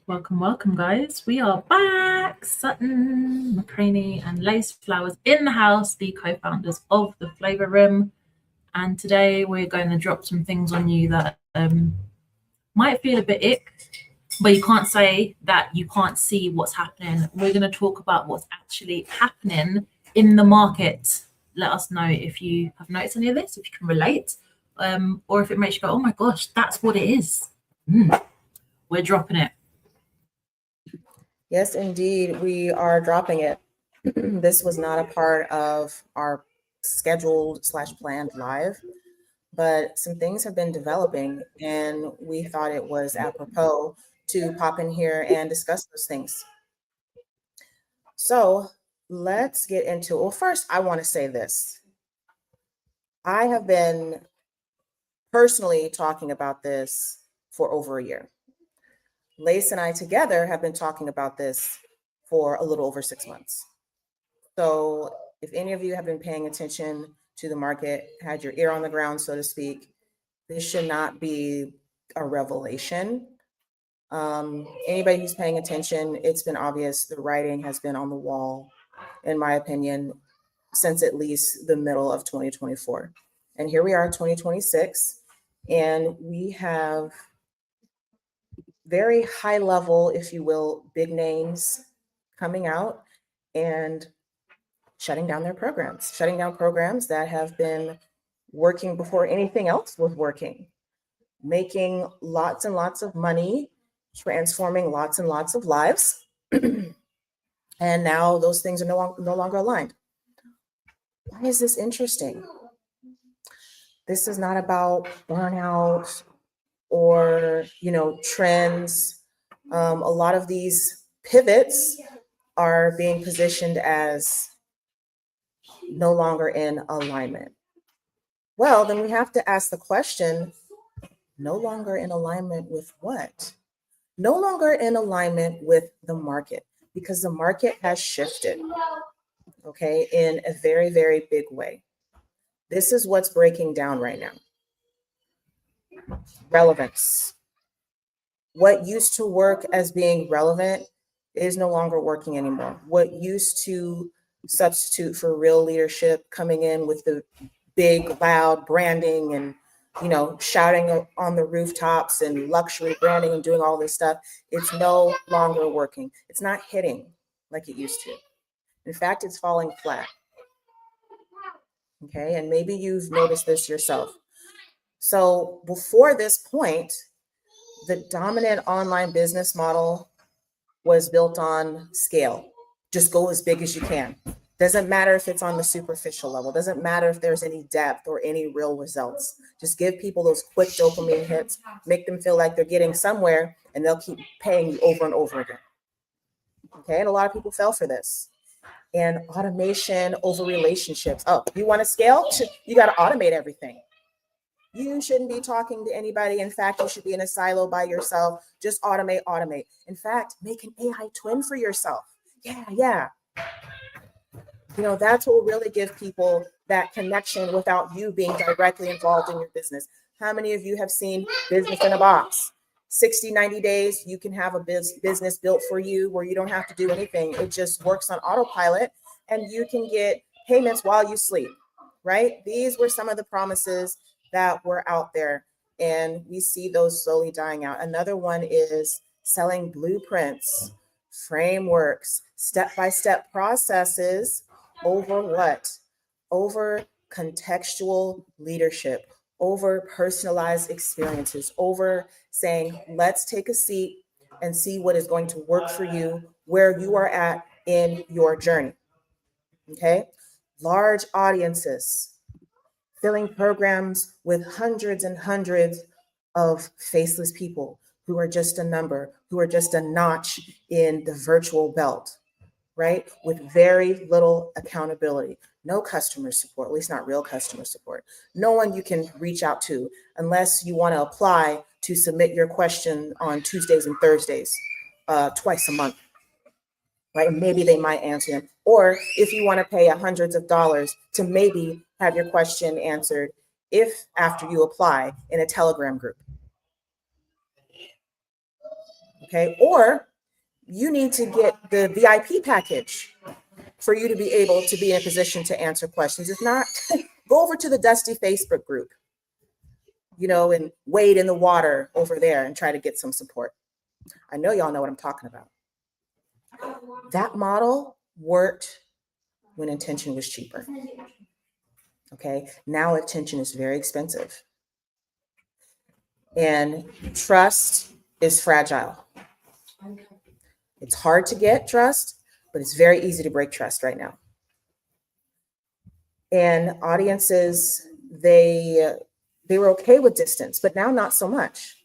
Welcome, welcome, guys. We are back. Sutton, McCraney, and Lace Flowers in the house, the co founders of the Flavor Room. And today we're going to drop some things on you that might feel a bit ick, but you can't say that you can't see what's happening. We're going to talk about what's actually happening in the market. Let us know if you have noticed any of this, if you can relate, or if it makes you go, oh my gosh, that's what it is. We're dropping it. Yes, indeed, we are dropping it. This was not a part of our scheduled / planned live, but some things have been developing and we thought it was apropos to pop in here and discuss those things. So let's get into it. Well, first, I want to say this. I have been personally talking about this for over a year. Lace and I together have been talking about this for a little over 6 months. So if any of you have been paying attention to the market, had your ear on the ground, so to speak, this should not be a revelation. Anybody who's paying attention, it's been obvious. The writing has been on the wall, in my opinion, since at least the middle of 2024. And here we are, 2026, and we have very high level, if you will, big names coming out and shutting down programs that have been working before anything else was working, making lots and lots of money, transforming lots and lots of lives. And now those things are no longer aligned. Why is this interesting? This is not about burnout or, trends. A lot of these pivots are being positioned as no longer in alignment. Well, then we have to ask the question, no longer in alignment with what? No longer in alignment with the market, because the market has shifted, okay, in a very, very big way. This is what's breaking down right now. Relevance. What used to work as being relevant is no longer working anymore. What used to substitute for real leadership, coming in with the big, loud branding and, shouting on the rooftops and luxury branding and doing all this stuff, it's no longer working. It's not hitting like it used to. In fact, it's falling flat. Okay, and maybe you've noticed this yourself. So before this point, the dominant online business model was built on scale. Just go as big as you can. Doesn't matter if it's on the superficial level. Doesn't matter if there's any depth or any real results. Just give people those quick dopamine hits, make them feel like they're getting somewhere, and they'll keep paying you over and over again. Okay, and a lot of people fell for this. And automation over relationships. Oh, you want to scale? You got to automate everything. You shouldn't be talking to anybody. In fact, you should be in a silo by yourself. Just automate. In fact, make an AI twin for yourself. Yeah. That's what will really give people that connection without you being directly involved in your business. How many of you have seen Business in a Box? 60, 90 days, you can have a business built for you where you don't have to do anything. It just works on autopilot and you can get payments while you sleep, right? These were some of the promises that were out there, and we see those slowly dying out. Another one is selling blueprints, frameworks, step-by-step processes over what? Over contextual leadership, over personalized experiences, over saying, let's take a seat and see what is going to work for you where you are at in your journey. Okay? Large audiences, filling programs with hundreds and hundreds of faceless people who are just a number, who are just a notch in the virtual belt, right? With very little accountability, no customer support, at least not real customer support. No one you can reach out to unless you want to apply to submit your question on Tuesdays and Thursdays, twice a month, right? And maybe they might answer them. Or if you want to pay hundreds of dollars to maybe have your question answered, if after you apply in a Telegram group. Okay. Or you need to get the VIP package for you to be able to be in a position to answer questions. If not, go over to the Dusty Facebook group, and wade in the water over there and try to get some support. I know y'all know what I'm talking about. That model worked when attention was cheaper. Okay. Now attention is very expensive. And trust is fragile. It's hard to get trust, but it's very easy to break trust right now. And audiences, they were okay with distance, but now not so much.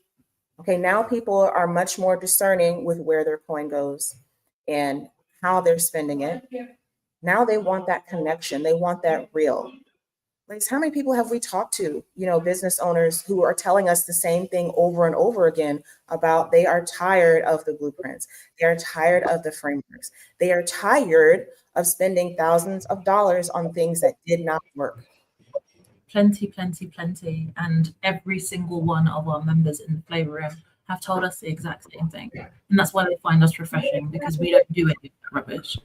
Okay, now people are much more discerning with where their coin goes and how they're spending it. Now they want that connection. They want that real. Like, how many people have we talked to, business owners who are telling us the same thing over and over again about they are tired of the blueprints. They are tired of the frameworks. They are tired of spending thousands of dollars on things that did not work. Plenty. And every single one of our members in the Flavor Room have told us the exact same thing. And that's why they find us refreshing, because we don't do any of that rubbish.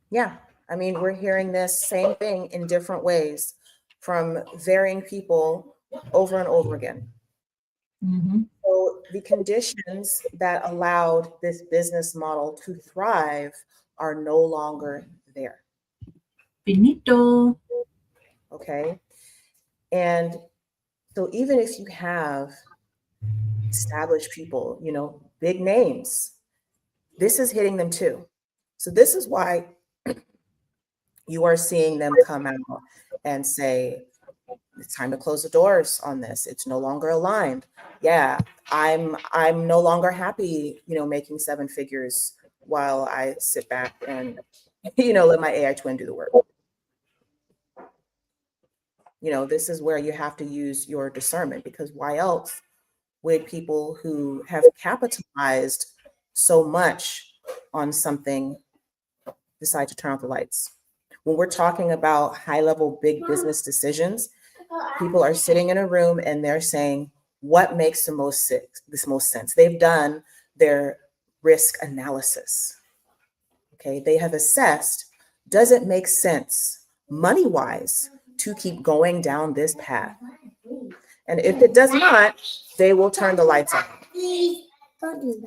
Yeah. I mean, we're hearing this same thing in different ways from varying people over and over again. Mm-hmm. So the conditions that allowed this business model to thrive are no longer there. Finito. Okay. And so even if you have established people, big names, this is hitting them too. So this is why you are seeing them come out and say, it's time to close the doors on this. It's no longer aligned. Yeah, I'm no longer happy, making 7 figures while I sit back and, let my AI twin do the work. This is where you have to use your discernment, because why else would people who have capitalized so much on something decide to turn off the lights? When we're talking about high-level big business decisions, people are sitting in a room and they're saying, what makes the most sense? They've done their risk analysis. Okay, they have assessed, does it make sense money-wise to keep going down this path? And if it does not, they will turn the lights on.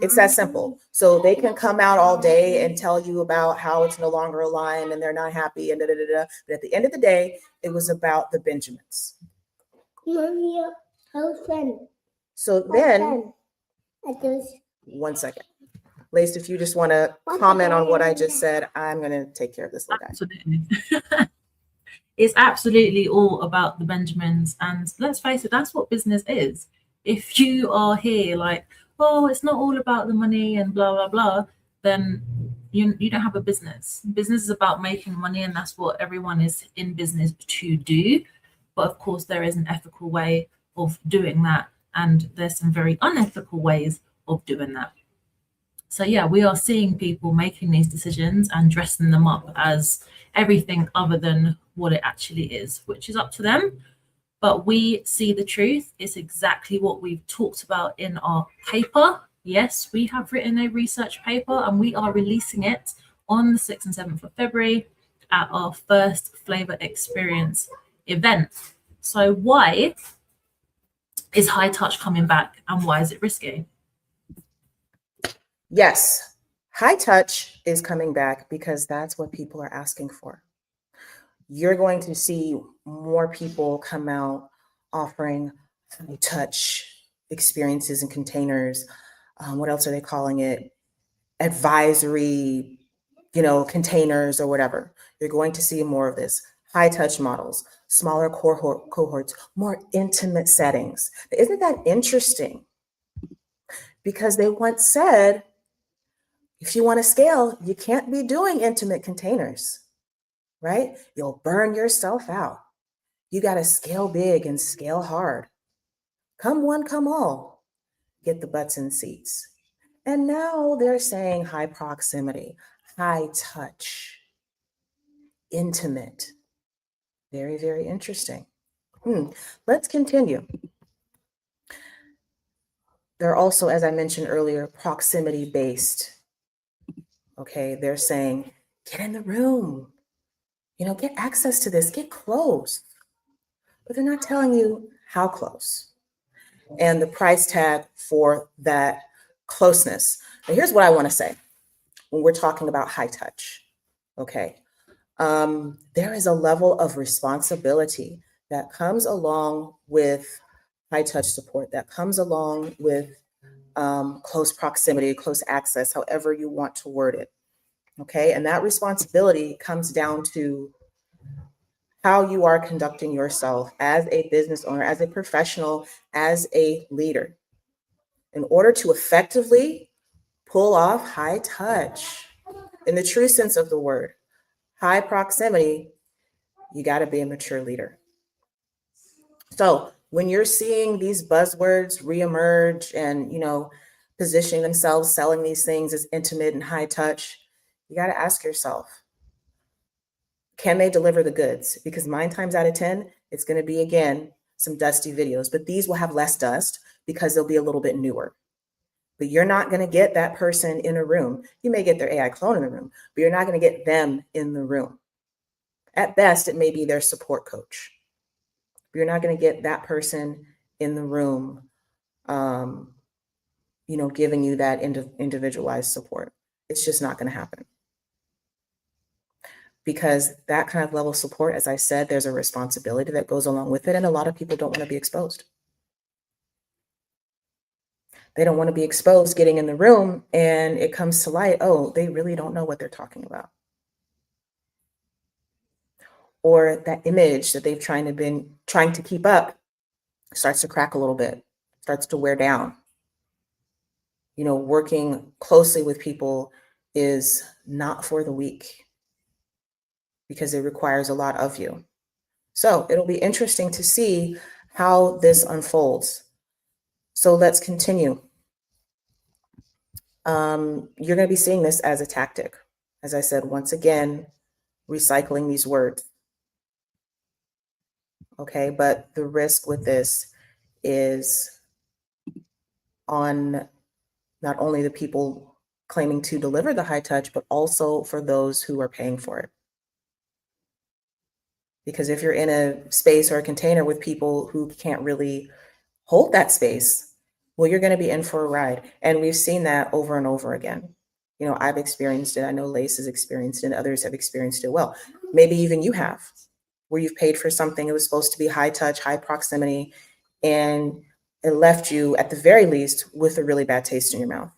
It's that simple. So they can come out all day and tell you about how it's no longer aligned and they're not happy and da-da-da-da. But at the end of the day, it was about the Benjamins. So then, one second. Lace, if you just want to comment on what I just said, I'm going to take care of this little guy. Absolutely. It's absolutely all about the Benjamins. And let's face it, that's what business is. If you are here like, oh, it's not all about the money and blah, blah, blah, then you don't have a business. Business is about making money, and that's what everyone is in business to do. But of course, there is an ethical way of doing that. And there's some very unethical ways of doing that. So yeah, we are seeing people making these decisions and dressing them up as everything other than what it actually is, which is up to them. But we see the truth. It's exactly what we've talked about in our paper. Yes, we have written a research paper and we are releasing it on the 6th and 7th of February at our first Flavor Experience event. So why is high touch coming back and why is it risky? Yes, high touch is coming back because that's what people are asking for. You're going to see more people come out offering high touch experiences and containers. What else are they calling it? Advisory, containers or whatever. You're going to see more of this. High touch models, smaller cohorts, more intimate settings. Isn't that interesting? Because they once said, if you want to scale, you can't be doing intimate containers, right? You'll burn yourself out. You got to scale big and scale hard. Come one, come all. Get the butts in seats. And now they're saying high proximity, high touch, intimate. Very, very interesting. Let's continue. They're also, as I mentioned earlier, proximity based. Okay, they're saying, get in the room, get access to this, get close. But they're not telling you how close and the price tag for that closeness. Now, here's what I want to say when we're talking about high touch. Okay, there is a level of responsibility that comes along with high touch support, that comes along with close proximity, close access, however you want to word it. Okay, and that responsibility comes down to how you are conducting yourself as a business owner, as a professional, as a leader. In order to effectively pull off high touch, in the true sense of the word, high proximity, you got to be a mature leader. So when you're seeing these buzzwords reemerge and, positioning themselves, selling these things as intimate and high touch, you got to ask yourself, can they deliver the goods? Because 9 times out of 10, it's going to be, again, some dusty videos, but these will have less dust because they'll be a little bit newer. But you're not going to get that person in a room. You may get their AI clone in the room, but you're not going to get them in the room. At best, it may be their support coach. But you're not going to get that person in the room, giving you that individualized support. It's just not going to happen. Because that kind of level of support, as I said, there's a responsibility that goes along with it. And a lot of people don't want to be exposed. They don't want to be exposed getting in the room and it comes to light, oh, they really don't know what they're talking about. Or that image that they've been trying to keep up starts to crack a little bit, starts to wear down. Working closely with people is not for the weak because it requires a lot of you. So it'll be interesting to see how this unfolds. So let's continue. You're going to be seeing this as a tactic. As I said, once again, recycling these words. Okay, but the risk with this is on not only the people claiming to deliver the high touch, but also for those who are paying for it. Because if you're in a space or a container with people who can't really hold that space, well, you're going to be in for a ride. And we've seen that over and over again. I've experienced it. I know Lace has experienced it and others have experienced it well. Maybe even you have, where you've paid for something. It was supposed to be high touch, high proximity, and it left you at the very least with a really bad taste in your mouth.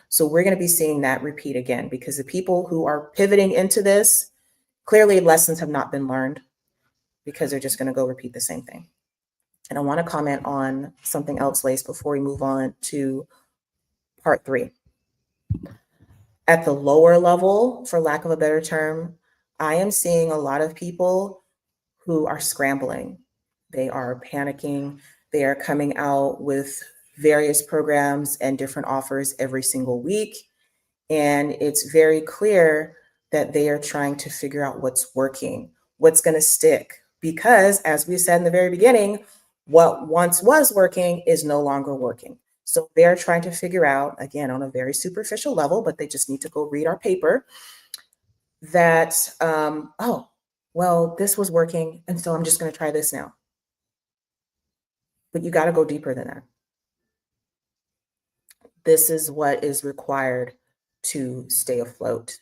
So we're going to be seeing that repeat again, because the people who are pivoting into this, clearly lessons have not been learned, because they're just going to go repeat the same thing. And I want to comment on something else, Lace, before we move on to part 3. At the lower level, for lack of a better term, I am seeing a lot of people who are scrambling. They are panicking. They are coming out with various programs and different offers every single week. And it's very clear that they are trying to figure out what's working, what's going to stick. Because as we said in the very beginning, what once was working is no longer working. So they're trying to figure out, again, on a very superficial level, but they just need to go read our paper, that, this was working, and so I'm just going to try this now. But you got to go deeper than that. This is what is required to stay afloat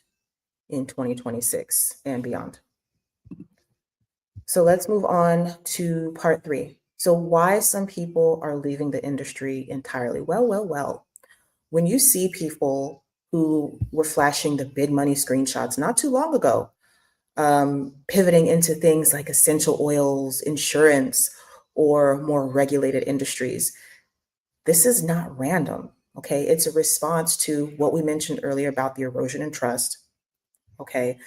in 2026 and beyond. So let's move on to part 3. So why some people are leaving the industry entirely? Well. When you see people who were flashing the big money screenshots not too long ago, pivoting into things like essential oils, insurance, or more regulated industries, this is not random, okay? It's a response to what we mentioned earlier about the erosion in trust, okay?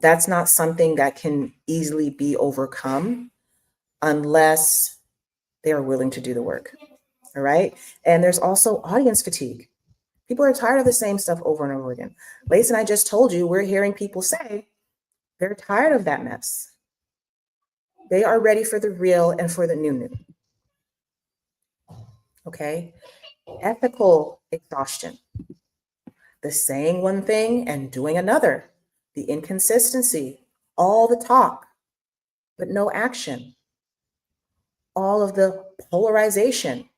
That's not something that can easily be overcome unless they are willing to do the work, all right? And there's also audience fatigue. People are tired of the same stuff over and over again. Lace and I just told you, we're hearing people say they're tired of that mess. They are ready for the real and for the new. Okay? Ethical exhaustion, the saying one thing and doing another, the inconsistency, all the talk, but no action, all of the polarization,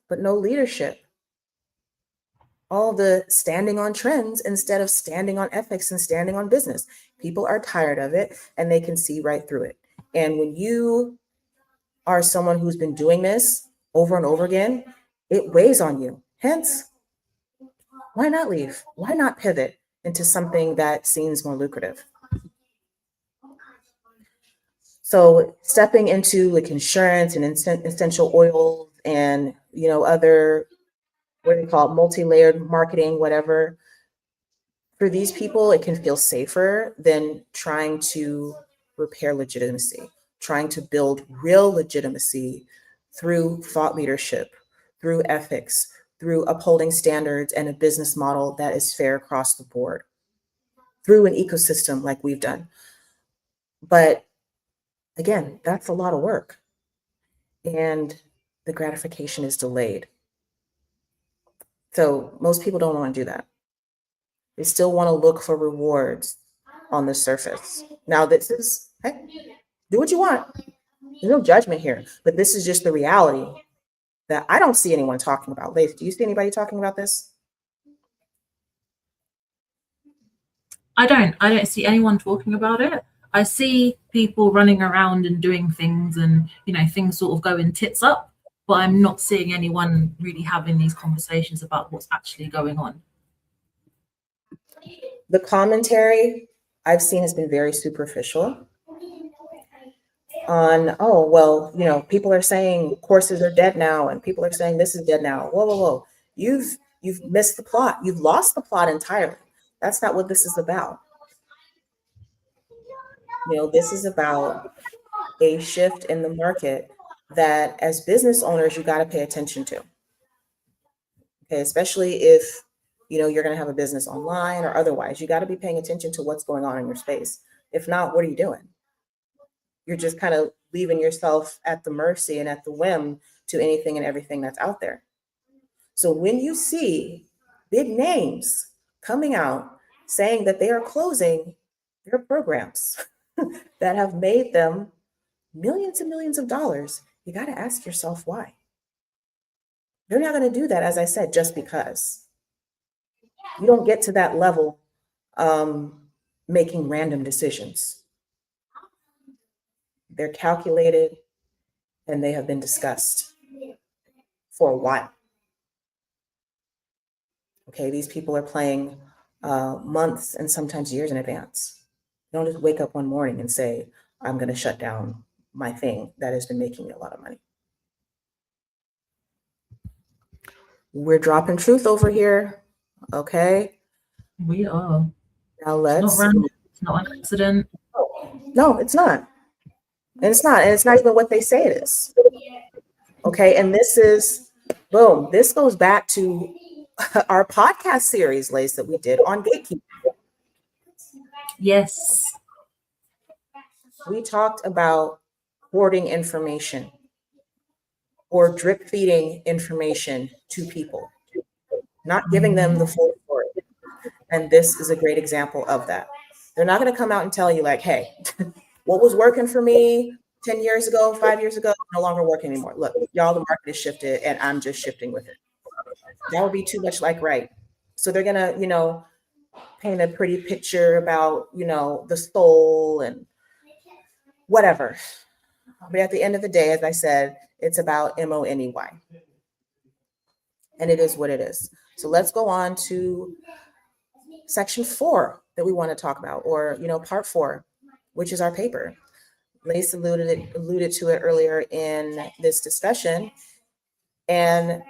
but no leadership, all the standing on trends instead of standing on ethics and standing on business. People are tired of it and they can see right through it. And when you are someone who's been doing this over and over again, it weighs on you. Hence, why not leave? Why not pivot into something that seems more lucrative? So stepping into like insurance and essential oils and other, what do they call it, multi-layered marketing, whatever. For these people, it can feel safer than trying to repair legitimacy, trying to build real legitimacy through thought leadership, through ethics, through upholding standards and a business model that is fair across the board, through an ecosystem like we've done. But again, that's a lot of work. And the gratification is delayed. So most people don't want to do that. They still want to look for rewards on the surface. Now, this is, hey, do what you want. There's no judgment here, but this is just the reality that I don't see anyone talking about. Lace, do you see anybody talking about this? I don't see anyone talking about it. I see people running around and doing things and, things sort of going tits up, but I'm not seeing anyone really having these conversations about what's actually going on. The commentary I've seen has been very superficial on, oh, well, people are saying courses are dead now and people are saying this is dead now. Whoa, whoa, whoa. You've missed the plot. You've lost the plot entirely. That's not what this is about. This is about a shift in the market that as business owners, you got to pay attention to. Okay, especially if you're going to have a business online or otherwise, you got to be paying attention to what's going on in your space. If not, what are you doing? You're just kind of leaving yourself at the mercy and at the whim to anything and everything that's out there. So when you see big names coming out saying that they are closing their programs that have made them millions and millions of dollars, you got to ask yourself why. They're not going to do that, as I said, just because. You don't get to that level making random decisions. They're calculated and they have been discussed for a while. Okay, these people are playing months and sometimes years in advance. You don't just wake up one morning and say, I'm going to shut down my thing that has been making me a lot of money. We're dropping truth over here. Okay. We are. Now let's. It's not random. It's not an accident. No, it's not. And it's not. And it's not even what they say it is. Okay. And this is, boom, this goes back to our podcast series, Lace, that we did on gatekeeping. Yes. We talked about hoarding information or drip feeding information to people, not giving them the full story. And this is a great example of that. They're not going to come out and tell you like, hey, what was working for me 10 years ago, 5 years ago, no longer working anymore. Look, y'all, the market has shifted and I'm just shifting with it. That would be too much like right. So they're going to, paint a pretty picture about, the soul and whatever. But at the end of the day, as I said, it's about money. And it is what it is. So let's go on to section 4 that we want to talk about, or, part 4, which is our paper. Lace alluded to it earlier in this discussion. And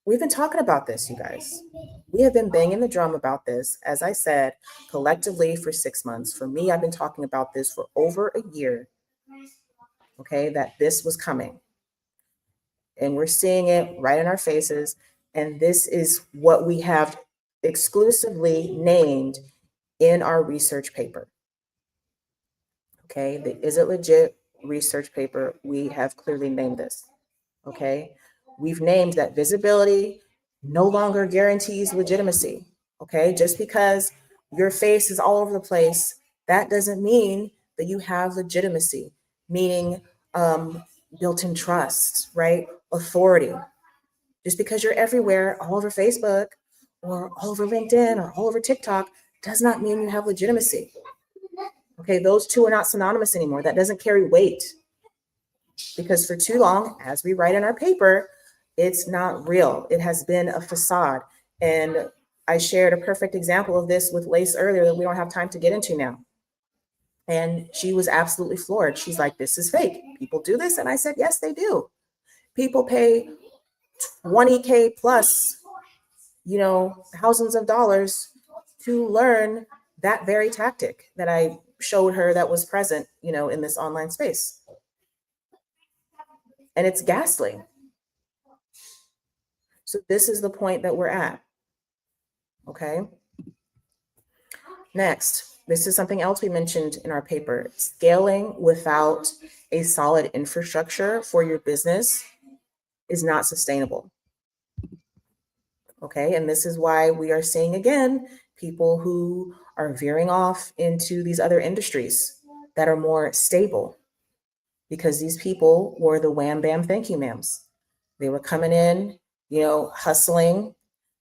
we've been talking about this, you guys. We have been banging the drum about this, as I said, collectively for 6 months. For me, I've been talking about this for over a year. Okay, that this was coming. And we're seeing it right in our faces. And this is what we have exclusively named in our research paper. Okay, the Is It Legit research paper, we have clearly named this. Okay, we've named that visibility no longer guarantees legitimacy. Okay, just because your face is all over the place, that doesn't mean that you have legitimacy, meaning built-in trust, right? Authority. Just because you're everywhere, all over Facebook or all over LinkedIn or all over TikTok, does not mean you have legitimacy. Okay, those two are not synonymous anymore. That doesn't carry weight, because for too long, as we write in our paper, it's not real. It has been a facade. And I shared a perfect example of this with Lace earlier that we don't have time to get into now. And she was absolutely floored. She's like, this is fake. People do this. And I said, yes, they do. People pay 20K plus, thousands of dollars to learn that very tactic that I showed her that was present, in this online space. And it's ghastly. So this is the point that we're at. Okay. Next, this is something else we mentioned in our paper. Scaling without a solid infrastructure for your business is not sustainable. Okay. And this is why we are seeing, again, people who are veering off into these other industries that are more stable, because these people were the wham bam thank you ma'ams. They were coming in, hustling,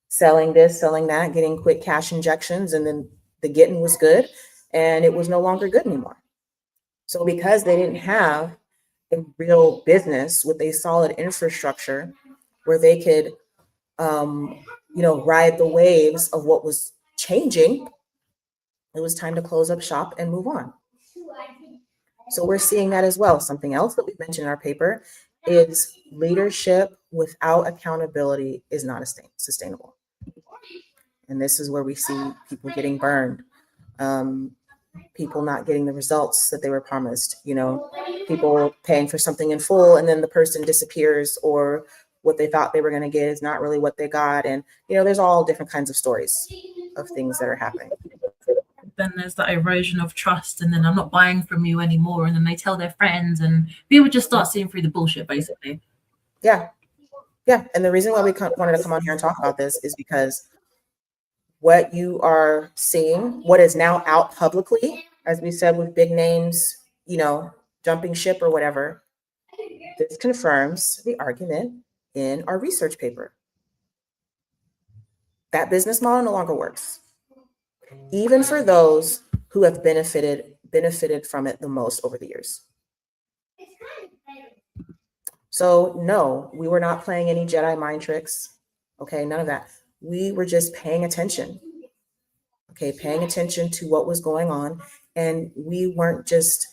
selling this, selling that, getting quick cash injections, and then the getting was good and it was no longer good anymore. So because they didn't have a real business with a solid infrastructure where they could ride the waves of what was changing, it was time to close up shop and move on. So we're seeing that as well. Something else that we mentioned in our paper is leadership without accountability is not sustainable. And this is where we see people getting burned, people not getting the results that they were promised, people paying for something in full and then the person disappears, or what they thought they were going to get is not really what they got. And, there's all different kinds of stories of things that are happening. Then there's that erosion of trust, and then I'm not buying from you anymore. And then they tell their friends, and people just start seeing through the bullshit, basically. Yeah. And the reason why we wanted to come on here and talk about this is because what you are seeing, what is now out publicly, as we said, with big names, jumping ship or whatever, this confirms the argument in our research paper. That business model no longer works, even for those who have benefited from it the most over the years. So no, we were not playing any Jedi mind tricks. Okay, none of that. We were just paying attention. Okay, paying attention to what was going on. And we weren't just,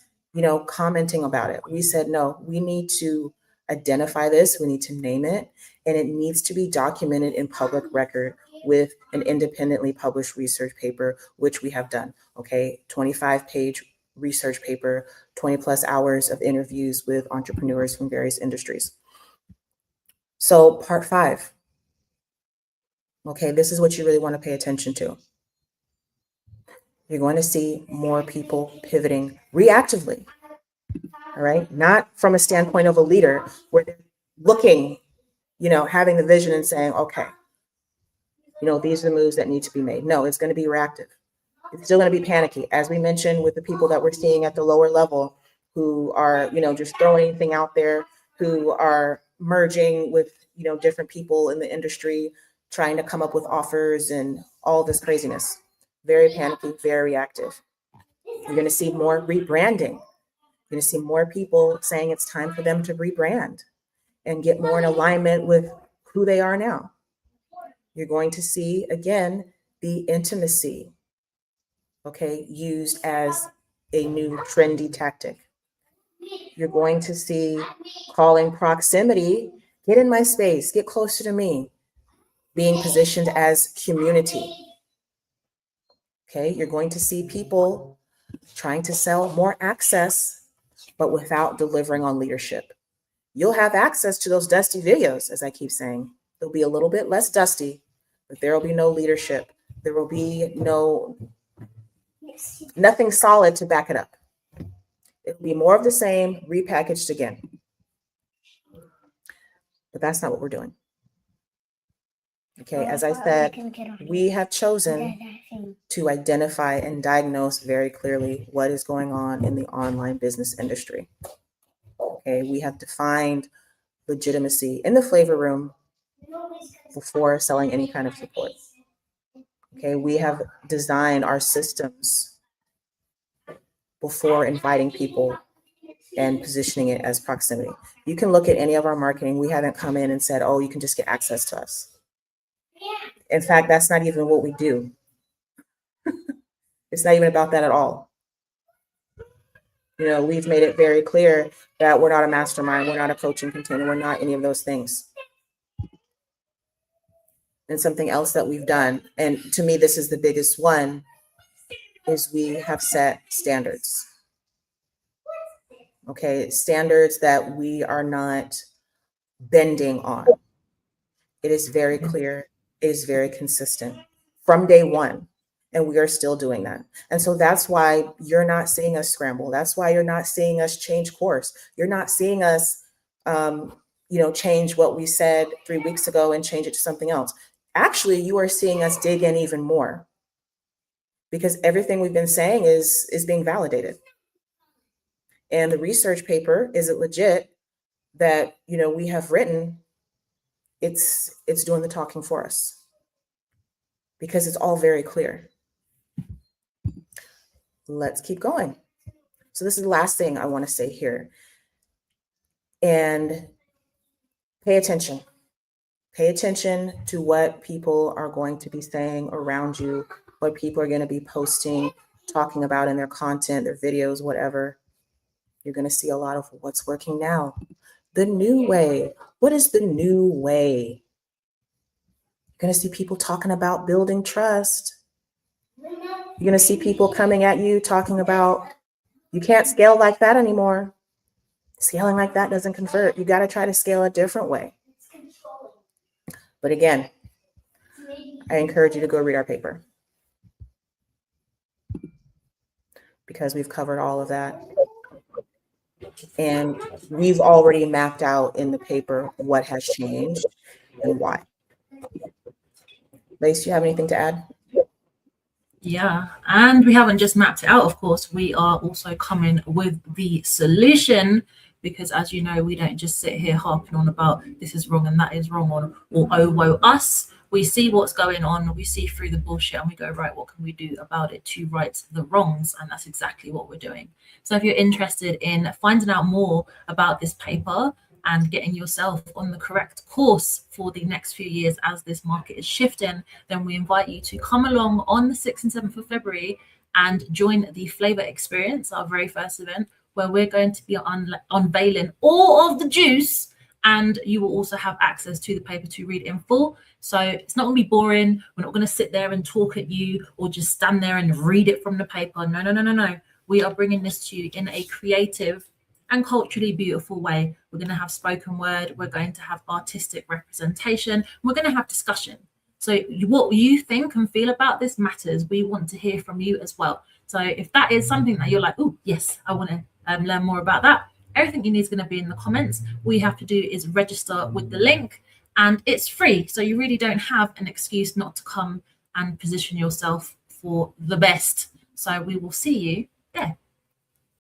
commenting about it. We said, no, we need to identify this. We need to name it. And it needs to be documented in public record with an independently published research paper, which we have done. Okay, 25-page research paper, 20 plus hours of interviews with entrepreneurs from various industries. So part 5. Okay, this is what you really want to pay attention to. You're going to see more people pivoting reactively. All right, not from a standpoint of a leader where they're looking, having the vision and saying, okay, these are the moves that need to be made. No, it's going to be reactive. It's still going to be panicky, as we mentioned with the people that we're seeing at the lower level who are, just throwing anything out there, who are merging with, different people in the industry, trying to come up with offers and all this craziness. Very panicky, very reactive. You're going to see more rebranding. You're going to see more people saying it's time for them to rebrand and get more in alignment with who they are now. You're going to see, again, the intimacy, okay, used as a new trendy tactic. You're going to see calling proximity, get in my space, get closer to me, being positioned as community. Okay, you're going to see people trying to sell more access, but without delivering on leadership. You'll have access to those dusty videos, as I keep saying. They'll be a little bit less dusty, but there will be no leadership. There will be nothing solid to back it up. It'll be more of the same, repackaged again. But that's not what we're doing. Okay, as I said, we have chosen to identify and diagnose very clearly what is going on in the online business industry. Okay, we have defined legitimacy in the flavor room before selling any kind of support. Okay, we have designed our systems before inviting people and positioning it as proximity. You can look at any of our marketing. We haven't come in and said, oh, you can just get access to us. In fact, that's not even what we do. It's not even about that at all. You know, we've made it very clear that we're not a mastermind. We're not a coaching container. We're not any of those things. And something else that we've done, and to me, this is the biggest one, is we have set standards. Okay, standards that we are not bending on. It is very clear. It is very consistent from day one. And we are still doing that. And so that's why you're not seeing us scramble. That's why you're not seeing us change course. You're not seeing us, change what we said 3 weeks ago and change it to something else. Actually, you are seeing us dig in even more because everything we've been saying is being validated. And the research paper, is it legit, that, we have written, it's doing the talking for us because it's all very clear. Let's keep going. So this is the last thing I want to say here. And pay attention. Pay attention to what people are going to be saying around you, what people are going to be posting, talking about in their content, their videos, whatever. You're going to see a lot of what's working now. The new way. What is the new way? You're going to see people talking about building trust. You're going to see people coming at you talking about, you can't scale like that anymore. Scaling like that doesn't convert. You got to try to scale a different way. But again, I encourage you to go read our paper because we've covered all of that. And we've already mapped out in the paper what has changed and why. Lace, do you have anything to add? Yeah, and we haven't just mapped it out, of course. We are also coming with the solution because, as you know, we don't just sit here harping on about this is wrong and that is wrong or oh, woe us. We see what's going on, we see through the bullshit and we go, right, what can we do about it to right the wrongs? And that's exactly what we're doing. So if you're interested in finding out more about this paper and getting yourself on the correct course for the next few years as this market is shifting, then we invite you to come along on the 6th and 7th of February and join the Flavor Experience, our very first event, where we're going to be unveiling all of the juice, and you will also have access to the paper to read in full. So it's not going to be boring. We're not going to sit there and talk at you or just stand there and read it from the paper. No. We are bringing this to you in a creative and culturally beautiful way. We're going to have spoken word. We're going to have artistic representation. We're going to have discussion. So what you think and feel about this matters. We want to hear from you as well. So if that is something that you're like, oh, yes, I want to learn more about that, everything you need is going to be in the comments. All you have to do is register with the link and it's free. So you really don't have an excuse not to come and position yourself for the best. So we will see you there.